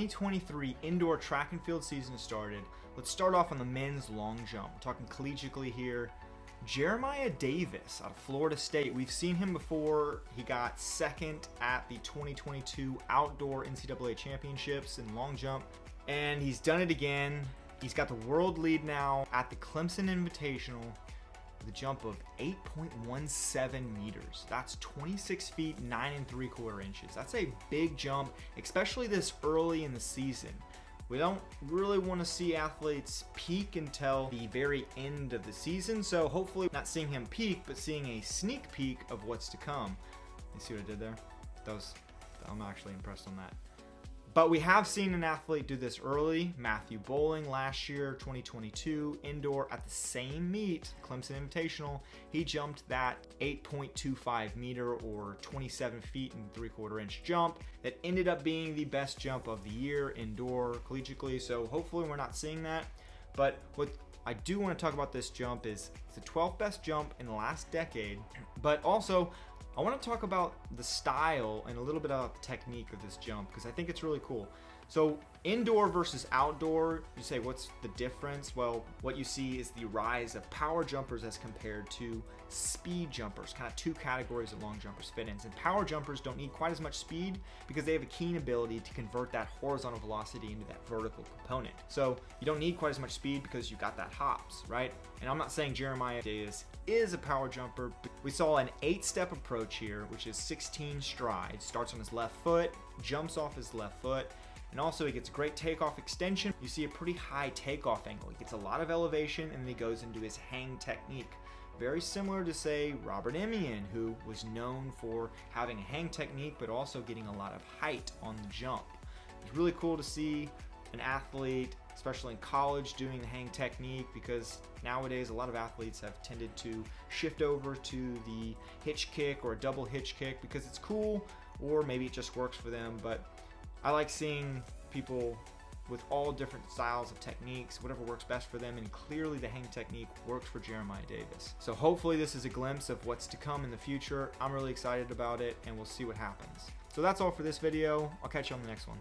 2023 indoor track and field season has started. Let's start off on the men's long jump. We're talking collegiately here. Jeremiah Davis out of Florida State. We've seen him before. He got second at the 2022 outdoor NCAA championships in long jump, and he's done it again. He's got the world lead now at the Clemson Invitational with a jump of 8.17 meters. That's 26 feet 9 3/4 inches. That's a big jump, especially this early in the season. We don't really want to see athletes peak until the very end of the season, so hopefully not seeing him peak, but seeing a sneak peek of what's to come. You see what I did there? I'm actually impressed on that. But we have seen an athlete do this early. Matthew Bowling last year, 2022, indoor at the same meet, Clemson Invitational. He jumped that 8.25 meter or 27 feet and 3/4 inch jump that ended up being the best jump of the year indoor collegiately. So hopefully we're not seeing that. But what I do want to talk about this jump is it's the 12th best jump in the last decade, but also I want to talk about the style and a little bit about the technique of this jump because I think it's really cool. So indoor versus outdoor, you say what's the difference? Well, what you see is the rise of power jumpers as compared to speed jumpers, kind of two categories that long jumpers fit in. And power jumpers don't need quite as much speed because they have a keen ability to convert that horizontal velocity into that vertical component. So you don't need quite as much speed because you've got that hops, right? And I'm not saying Jeremiah Davis is a power jumper, but we saw an 8-step approach here, which is 16 strides. Starts on his left foot, jumps off his left foot, and also he gets a great takeoff extension. You see a pretty high takeoff angle. He gets a lot of elevation and then he goes into his hang technique. Very similar to, say, Robert Emmiyan, who was known for having a hang technique but also getting a lot of height on the jump. It's really cool to see an athlete, especially in college, doing the hang technique because nowadays a lot of athletes have tended to shift over to the hitch kick or a double hitch kick because it's cool, or maybe it just works for them. But I like seeing people with all different styles of techniques, whatever works best for them, and clearly the hang technique works for Jeremiah Davis. So hopefully this is a glimpse of what's to come in the future. I'm really excited about it, and we'll see what happens. So that's all for this video. I'll catch you on the next one.